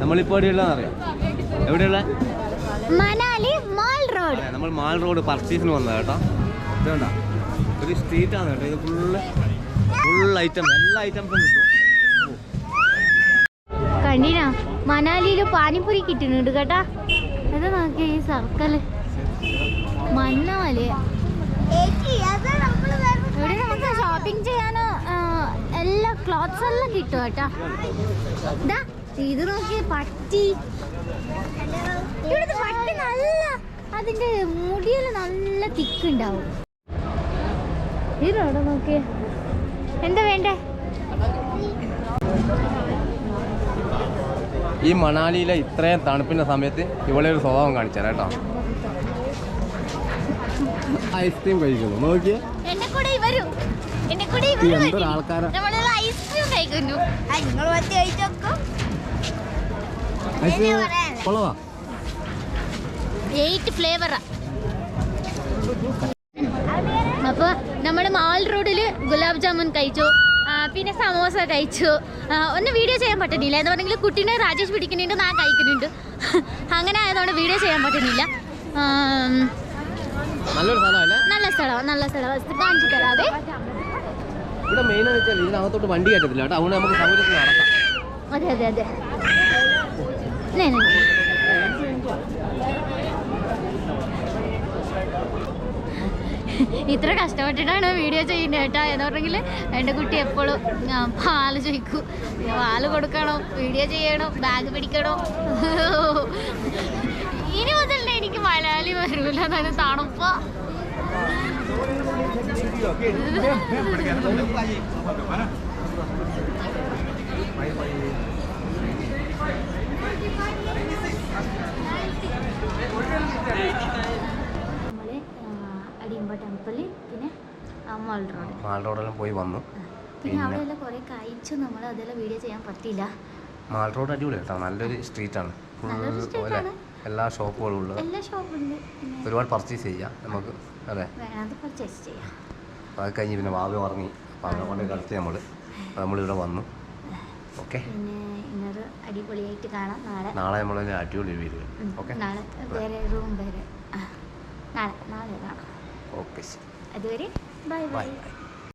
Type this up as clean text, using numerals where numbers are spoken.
നമ്മളിപ്പോൾ എവിടെയുള്ളതെന്നറിയാം? എവിടെയുള്ള Manali mall road. നമ്മൾ mall road പർച്ചേസിന് വന്നത് കേട്ടോ. ഇതുണ്ട ഒരു സ്ട്രീറ്റാണ് കേട്ടോ. ഇത് ഫുൾ ഐറ്റം, എല്ലാ ഐറ്റംസും കിട്ടും. കണ്ടിനാ മനാലിയിൽ പാനിപ്പൂരി കിട്ടുന്നുണ്ട് കേട്ടാ. അത് നോക്കിയ ഈ സർക്കല് മന്നാല് ഇവിടെ നമുക്ക് ഷോപ്പിംഗ് ചെയ്യാനോ എല്ലാ ക്ലോത്ത്സ് എല്ലാം കിട്ടും കേട്ടാ. ഇതാ ഇത് നോക്കിയ പട്ടി. ഇവിടുത്തെ പട്ടി നല്ല, അതിന്റെ മുടിയിൽ നല്ല തിക്കുണ്ടാവും. ഇതോടെ നോക്കിയ എന്താ വേണ്ടേ? ഈ മണാലിയിലെ ഇത്രയും തണുപ്പിൻ്റെ സമയത്ത് ഇവിടെ ഒരു സ്വഭാവം കാണിച്ചാൽ കേട്ടോ. ഐസ്ക്രീം കഴിക്കുന്നു. നോക്കിയേ എന്തൊരാൾക്കാരാ. ഐസ്ക്രീം കൊള്ളവാ. 8 ഫ്ലേവറാ. അപ്പോൾ നമ്മൾ മാൾ റോഡിൽ ഗുലാബ് ജാമുൻ കഴിച്ചു, പിന്നെ സമോസ കഴിച്ചു. ഒന്നും വീഡിയോ ചെയ്യാൻ പറ്റുന്നില്ല എന്ന് പറഞ്ഞെങ്കിൽ കുട്ടീനെ രാജേഷ് പിടിക്കുന്നുണ്ട്, ഞാൻ കഴിക്കുന്നുണ്ട്. അങ്ങനെ ആയതുകൊണ്ട് വീഡിയോ ചെയ്യാൻ പറ്റുന്നില്ല. നല്ല സ്ഥലമാണ് കാണിച്ചു തരാതെ. ഇവിടെ മെയിൻ എന്ന് വെച്ചാൽ ഇതിനകത്തോട്ട് വണ്ടി കയറ്റത്തില്ല കേട്ടോ. അതുകൊണ്ട് നമുക്ക് സൗകര്യത്തിൽ നടക്കാം. അതെ ഇത്ര കഷ്ടപ്പെട്ടിട്ടാണ് വീഡിയോ ചെയ്യുന്നത് കേട്ടോ. എന്ന് പറഞ്ഞെങ്കിൽ എൻ്റെ കുട്ടി എപ്പോഴും പാല് ചോദിക്കും, പാല് കൊടുക്കണം, വീഡിയോ ചെയ്യണം, ബാഗ് പിടിക്കണം. ഇനി മുതലേ എനിക്ക് മലയാളി വരൂല, എന്നാണ് തണുപ്പ. അടിയമ്പ ടെമ്പിള്, പിന്നെ മാൾ റോഡെല്ലാം പോയി വന്നു. പിന്നെ അവിടെയെല്ലാം കുറേ കഴിച്ചു നമ്മൾ. അതെല്ലാം വീഡിയോ ചെയ്യാൻ പറ്റില്ല. മാൾ റോഡ് അടിപൊളി കേട്ടോ, നല്ലൊരു സ്ട്രീറ്റാണ്. എല്ലാ ഷോപ്പുകളും ഉള്ളത്, ഒരുപാട് പർച്ചേസ് ചെയ്യാം നമുക്ക്. അതെ, പർച്ചേസ് ചെയ്യാം. അത് കഴിഞ്ഞ് പിന്നെ വാവ ഉറങ്ങി, അപ്പോൾ അവനെ കൊണ്ട് കളിച്ച് നമ്മളിവിടെ വന്നു. ഓക്കെ, പിന്നെ ഇന്നൊരു അടിപൊളിയായിട്ട് കാണാം. നാളെ നമ്മളൊരു അടിപൊളി വീഡിയോ. ഓക്കെ, നാളെ വേറെ റൂം വേറെ നാളെ കാണാം. ഓക്കെ, അതുവരെ ബൈ ബൈ.